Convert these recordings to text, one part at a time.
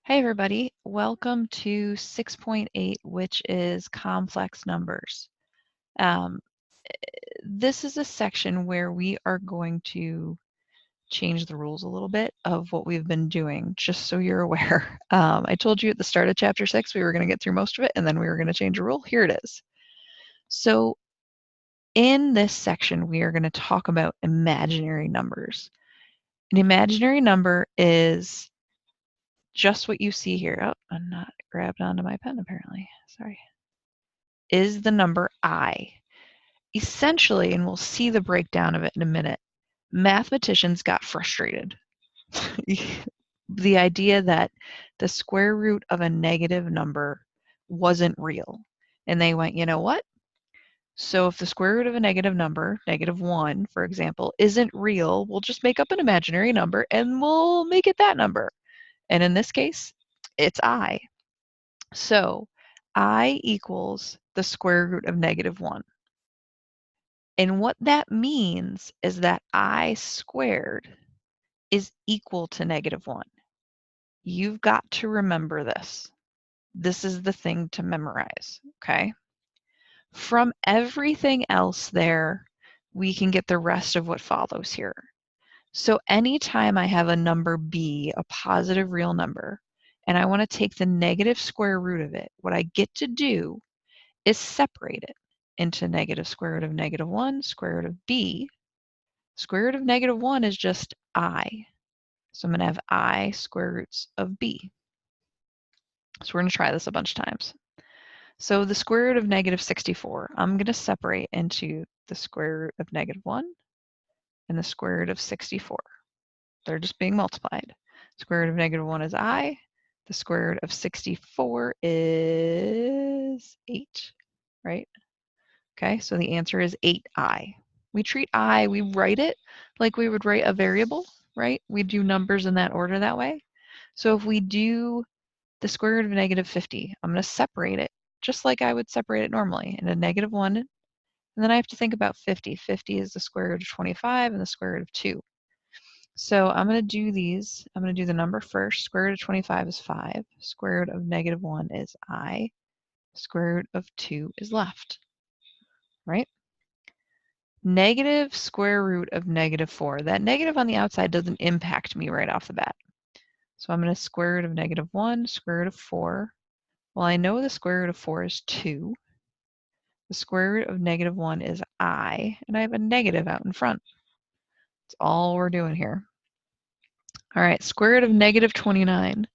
Hey everybody, welcome to 6.8, which is complex numbers. Um, this is a section where we are going to change the rules a little bit of what we've been doing, just so you're aware. I told you at the start of chapter 6 we were going to get through most of it and then we were going to change a rule. Here it is. So in this section, we are going to talk about imaginary numbers. An imaginary number is just what you see here. Oh, I'm not grabbed onto my pen apparently. Sorry. Is the number I. Essentially, and we'll see the breakdown of it in a minute, mathematicians got frustrated. The idea that the square root of a negative number wasn't real. And they went, you know what? So if the square root of a negative number, -1, for example, isn't real, we'll just make up an imaginary number and we'll make it that number. And in this case, it's I. So I equals the square root of -1. And what that means is that I squared is equal to -1. You've got to remember this. This is the thing to memorize, okay? From everything else there, we can get the rest of what follows here. So anytime I have a number b, a positive real number, and I want to take the negative square root of it, what I get to do is separate it into negative square root of -1, square root of b. Square root of -1 is just I. So I'm going to have I square roots of b. So we're going to try this a bunch of times. So the square root of -64, I'm going to separate into the square root of -1 and the square root of 64. They're just being multiplied. Square root of -1 is I. The square root of 64 is 8, right? Okay, so the answer is 8I. We treat I, we write it like we would write a variable, right? We do numbers in that order that way. So if we do the square root of -50, I'm going to separate it just like I would separate it normally into -1, and then I have to think about 50. 50 is the square root of 25 and the square root of 2. So I'm going to do these. I'm going to do the number first. Square root of 25 is 5. Square root of -1 is I. Square root of 2 is left, right? Negative square root of -4. That negative on the outside doesn't impact me right off the bat. So I'm going to square root of -1, square root of 4. Well, I know the square root of 4 is 2. The square root of -1 is I, and I have a negative out in front. That's all we're doing here. All right, square root of -29.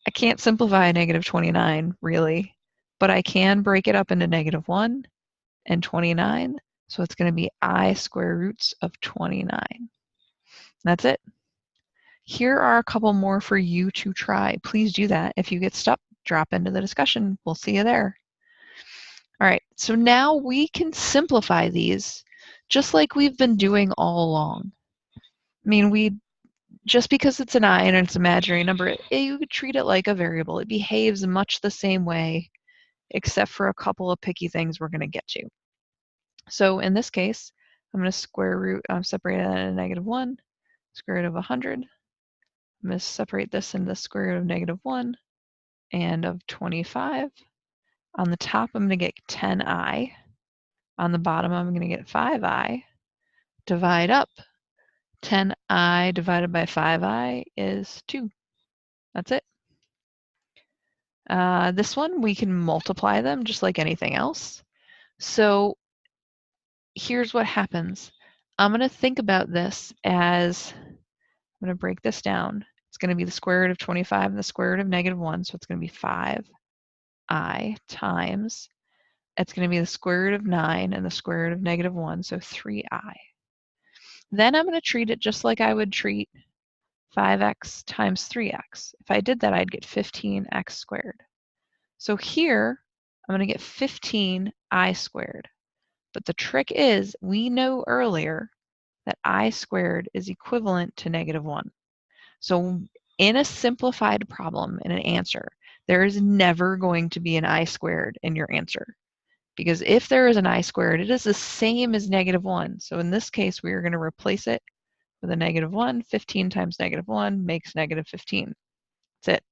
I can't simplify a -29, really, but I can break it up into -1 and 29. So it's going to be I square roots of 29. That's it. Here are a couple more for you to try. Please do that. If you get stuck, drop into the discussion. We'll see you there. All right, so now we can simplify these just like we've been doing all along. I mean, just because it's an I and it's an imaginary number, you could treat it like a variable. It behaves much the same way, except for a couple of picky things we're going to get to. So in this case, I'm going to separate that into -1, square root of 100. I'm going to separate this into the square root of -1 and of 25. On the top, I'm going to get 10I. On the bottom, I'm going to get 5I. Divide up. 10I divided by 5I is 2. That's it. This one, we can multiply them just like anything else. So here's what happens. I'm going to think about this as, I'm going to break this down. It's going to be the square root of 25 and the square root of -1, so it's going to be 5I times, it's going to be the square root of 9 and the square root of -1, so 3I. Then I'm going to treat it just like I would treat 5x times 3x. If I did that, I'd get 15x squared. So here, I'm going to get 15I squared. But the trick is, we know earlier that I squared is equivalent to -1. So in a simplified problem, in an answer, there is never going to be an I squared in your answer. Because if there is an I squared, it is the same as -1. So in this case, we are going to replace it with a -1. 15 times -1 makes -15. That's it.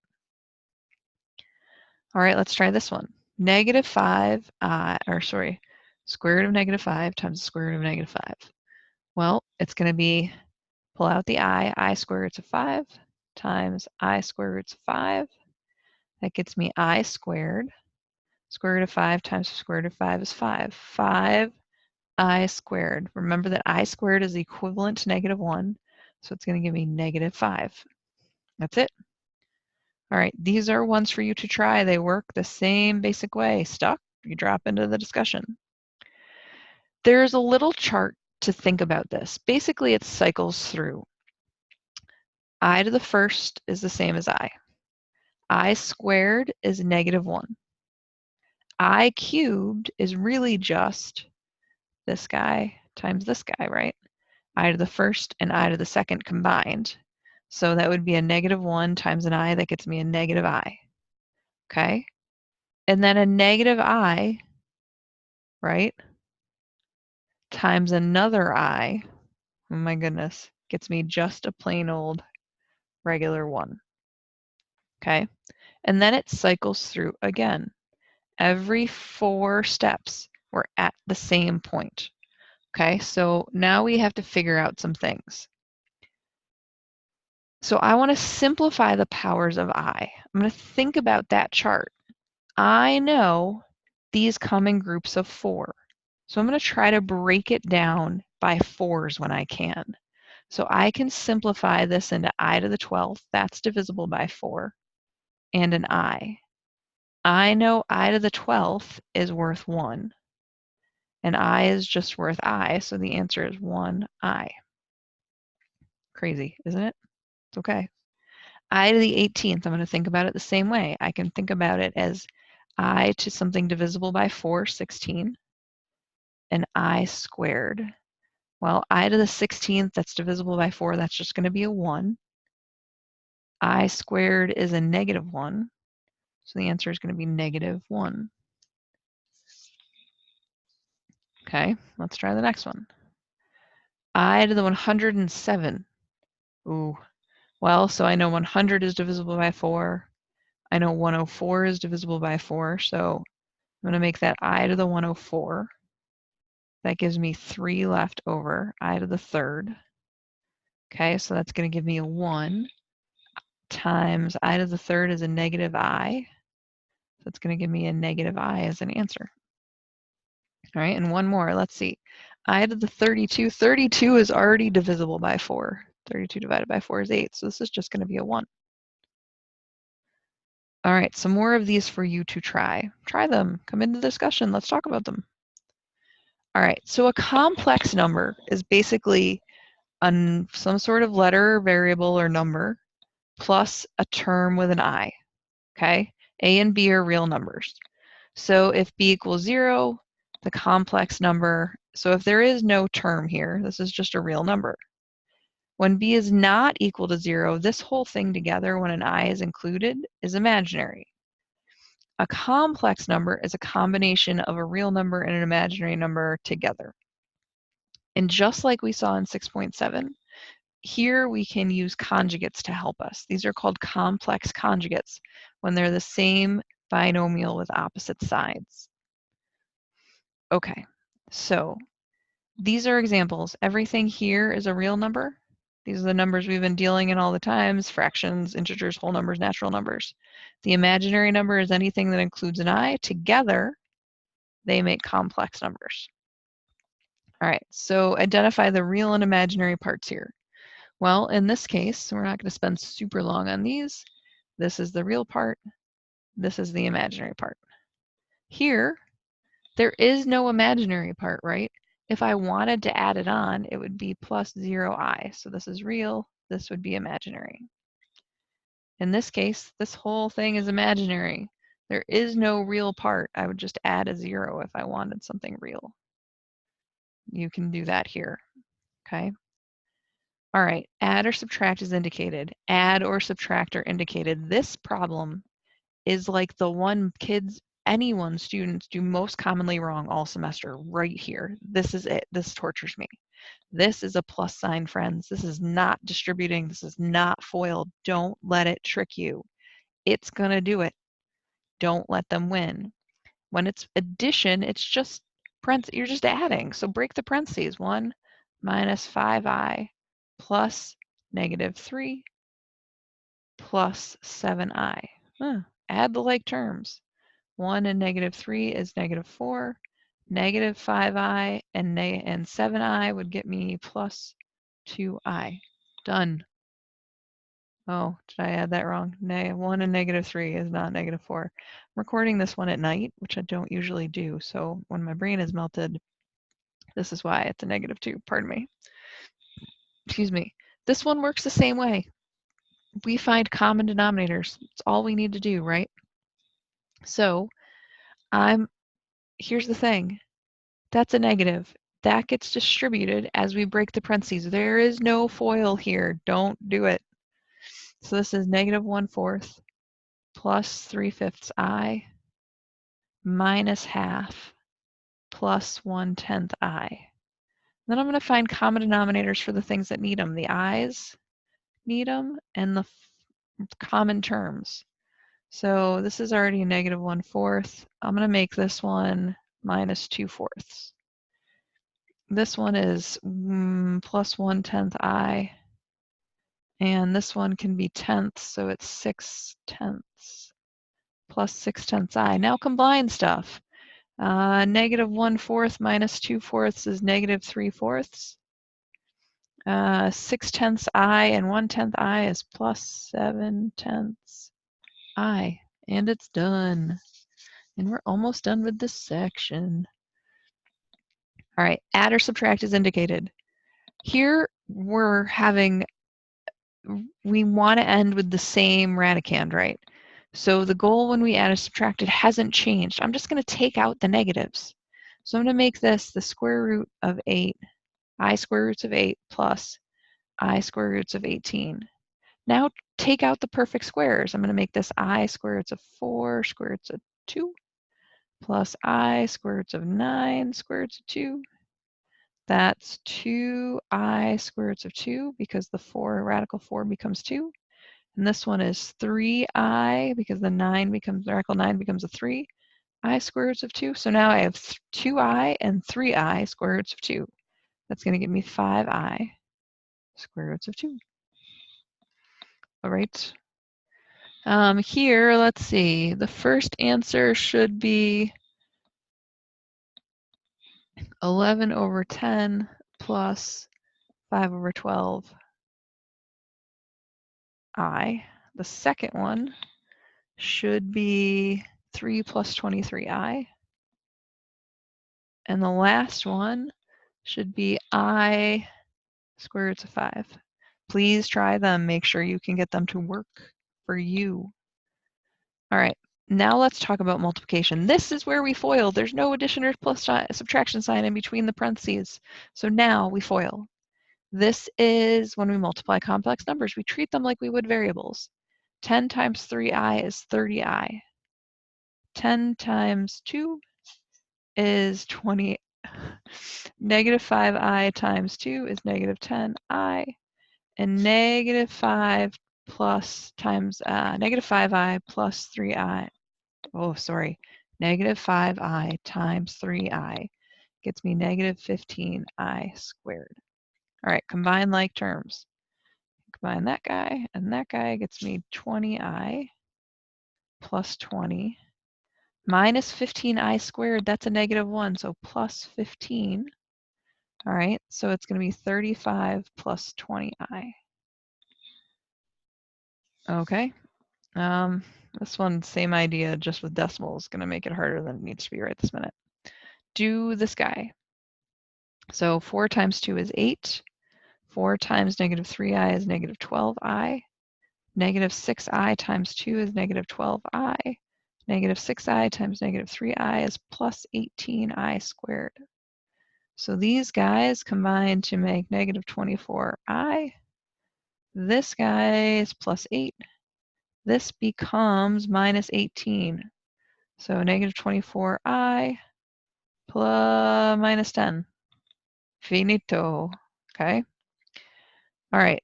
All right, let's try this one. -5, square root of -5 times the square root of -5. Well, it's going to be, pull out the I square roots of 5 times I square roots of 5. That gets me I squared. Square root of 5 times the square root of 5 is 5. 5I squared. Remember that I squared is equivalent to -1, so it's going to give me -5. That's it. All right, these are ones for you to try. They work the same basic way. Stuck, you drop into the discussion. There's a little chart to think about this. Basically, it cycles through. I to the first is the same as I squared is -1. I cubed is really just this guy times this guy, right? I to the first and I to the second combined. So that would be a -1 times an I. That gets me a -I. Okay? And then a -I, right, times another I, oh my goodness, gets me just a plain old regular 1. Okay? And then it cycles through again. Every 4 steps, we're at the same point. Okay? So now we have to figure out some things. So I want to simplify the powers of I. I'm going to think about that chart. I know these come in groups of 4. So I'm going to try to break it down by 4s when I can. So I can simplify this into I to the 12th. That's divisible by 4. And an I. I know I to the 12th is worth 1. And I is just worth I, so the answer is 1I. Crazy, isn't it? It's okay. I to the 18th, I'm going to think about it the same way. I can think about it as I to something divisible by 4, 16, and I squared. Well, I to the 16th, that's divisible by 4, that's just going to be a 1. I squared is a -1, so the answer is going to be -1. Okay, let's try the next one. I to the 107. Ooh, well, so I know 100 is divisible by 4. I know 104 is divisible by 4, so I'm going to make that I to the 104. That gives me 3 left over, I to the 3rd. Okay, so that's going to give me a 1 times I to the 3rd is a -I. So it's going to give me a -I as an answer. All right, and one more. Let's see. I to the 32. 32 is already divisible by 4. 32 divided by 4 is 8, so this is just going to be a 1. All right, some more of these for you to try. Try them. Come into the discussion. Let's talk about them. All right, so a complex number is basically some sort of letter, variable, or number plus a term with an I. Okay? A and B are real numbers. So if B equals 0, the complex number, so if there is no term here, this is just a real number. When B is not equal to 0, this whole thing together, when an I is included, is imaginary. A complex number is a combination of a real number and an imaginary number together. And just like we saw in 6.7, here we can use conjugates to help us. These are called complex conjugates when they're the same binomial with opposite sides. Okay, so these are examples. Everything here is a real number. These are the numbers we've been dealing in all the times: fractions, integers, whole numbers, natural numbers. The imaginary number is anything that includes an I. Together, they make complex numbers. All right, so identify the real and imaginary parts here. Well, in this case, we're not going to spend super long on these. This is the real part. This is the imaginary part. Here, there is no imaginary part, right? If I wanted to add it on, it would be plus 0i. So this is real, this would be imaginary. In this case, this whole thing is imaginary. There is no real part. I would just add a 0 if I wanted something real. You can do that here, okay? All right, add or subtract is indicated. Add or subtract are indicated. This problem is like the one students do most commonly wrong all semester, right here. This is it. This tortures me. This is a plus sign, friends. This is not distributing. This is not FOIL. Don't let it trick you. It's going to do it. don't let them win. When it's addition, it's just you're just adding. So break the parentheses. 1 minus 5i plus negative 3 plus 7i. Add the like terms. 1 and negative 3 is negative 4. Negative 5i and 7i would get me plus 2i. Done. Oh, did I add that wrong? 1 and negative 3 is not negative 4. I'm recording this one at night, which I don't usually do. So when my brain is melted, this is why it's a negative 2. Pardon me. Excuse me. This one works the same way. We find common denominators. It's all we need to do, right? So here's the thing. That's a negative. That gets distributed as we break the parentheses. There is no FOIL here. Don't do it. So this is negative 1/4 plus 3/5 I minus half plus 1/10 I. Then I'm going to find common denominators for the things that need them. The i's need them and the common terms. So this is already a negative 1/4. I'm going to make this one minus 2/4. This one is plus 1/10 I. And this one can be tenths, so it's 6/10 plus 6/10 I. Now combine stuff. Negative 1/4 minus 2/4 is negative 3/4. 6/10 I and 1/10 I is plus 7/10 I. And it's done. And we're almost done with this section. All right, add or subtract is indicated. Here we're having, we want to end with the same radicand, right? So the goal when we add or subtract, it hasn't changed. I'm just going to take out the negatives. So I'm going to make this the square root of 8, I square roots of 8 plus I square roots of 18. Now take out the perfect squares. I'm going to make this I square roots of 4 square roots of 2 plus I square roots of 9 square roots of 2. That's 2I square roots of 2 because the radical 4 becomes 2. And this one is 3I because the radical 9 becomes a 3. I square roots of 2. So now I have 2I and 3I square roots of 2. That's going to give me 5I square roots of 2. All right. Here, let's see. The first answer should be 11 over 10 plus 5 over 12 I. The second one should be 3 plus 23 I. And the last one should be I square roots of 5. Please try them. Make sure you can get them to work for you. All right, now let's talk about multiplication. This is where we FOIL. There's no addition or plus subtraction sign in between the parentheses. So now we FOIL. This is when we multiply complex numbers. We treat them like we would variables. 10 times 3i is 30i. 10 times 2 is 20. Negative 5i times 2 is negative 10i. And negative 5 plus times negative 5i plus 3i. Oh, sorry. Negative 5i times 3i gets me negative 15i squared. All right, combine like terms. Combine that guy and that guy gets me 20i plus 20 minus 15i squared. That's a negative 1, so plus 15. All right, so it's going to be 35 plus 20i. Okay. This one, same idea, just with decimals, going to make it harder than it needs to be right this minute. Do this guy. So 4 times 2 is 8. 4 times negative 3i is negative 12i. Negative 6i times 2 is negative 12i. Negative 6i times negative 3i is plus 18i squared. So these guys combine to make negative 24i. This guy is plus 8. This becomes minus 18. So negative 24i plus minus 10. Finito. Okay. All right.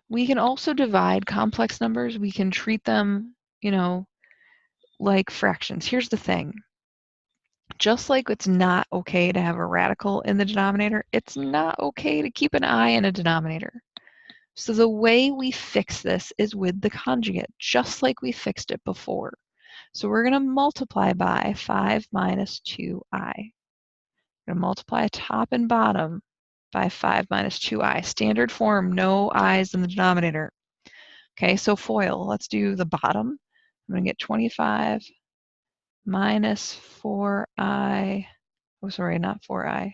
We can also divide complex numbers. We can treat them, you know, like fractions. Here's the thing. Just like it's not okay to have a radical in the denominator, it's not okay to keep an I in a denominator. So the way we fix this is with the conjugate, just like we fixed it before. So we're going to multiply by 5 minus 2i. We're going to multiply top and bottom by 5 minus 2i. Standard form, no i's in the denominator. Okay, so FOIL, let's do the bottom. I'm going to get 25 minus 4i. Oh, sorry, not 4i.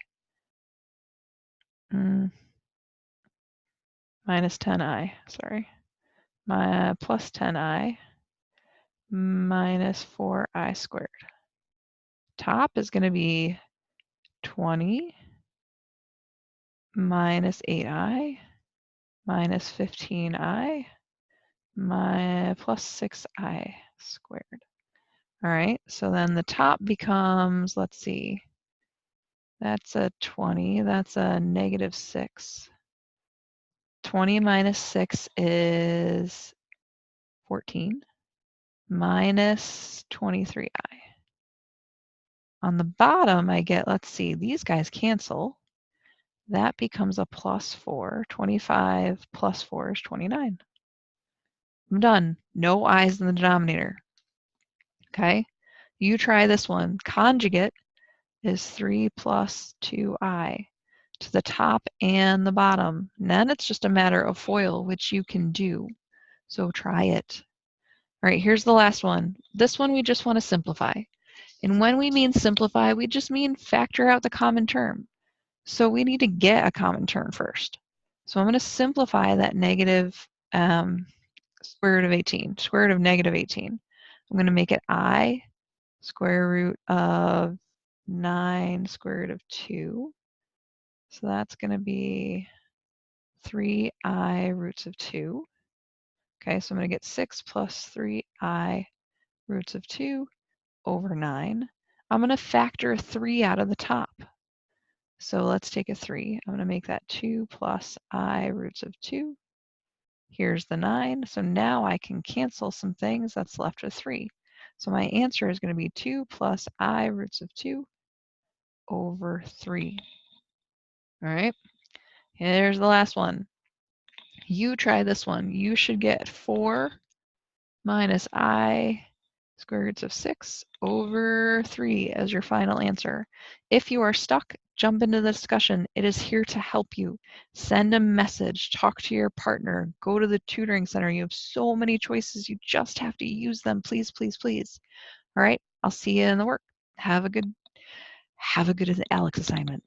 Minus 10i, sorry. Plus 10i minus 4i squared. Top is going to be 20 minus 8i minus 15i plus 6i squared. All right, so then the top becomes, let's see, that's a 20, that's a negative 6. 20 minus 6 is 14 minus 23i. On the bottom, I get, let's see, these guys cancel. That becomes a plus 4. 25 plus 4 is 29. I'm done. No i's in the denominator. Okay? You try this one. Conjugate is 3 plus 2i to the top and the bottom. And then it's just a matter of FOIL, which you can do. So try it. All right, here's the last one. This one we just want to simplify. And when we mean simplify, we just mean factor out the common term. So we need to get a common term first. So I'm going to simplify that negative square root of 18, square root of negative 18. I'm going to make it I square root of 9 square root of 2. So that's going to be 3i roots of 2. Okay, so I'm going to get 6 plus 3i roots of 2 over 9. I'm going to factor 3 out of the top. So let's take a 3. I'm going to make that 2 plus I roots of 2. Here's the 9. So now I can cancel some things. That's left with 3. So my answer is going to be 2 plus I roots of 2 over 3. All right. Here's the last one. You try this one. You should get 4 minus I square roots of 6 over 3 as your final answer. If you are stuck, jump into the discussion. It is here to help you. Send a message, talk to your partner, go to the tutoring center. You have so many choices. You just have to use them. Please, please, please. All right, I'll see you in the work. Have a good ALEKS assignment.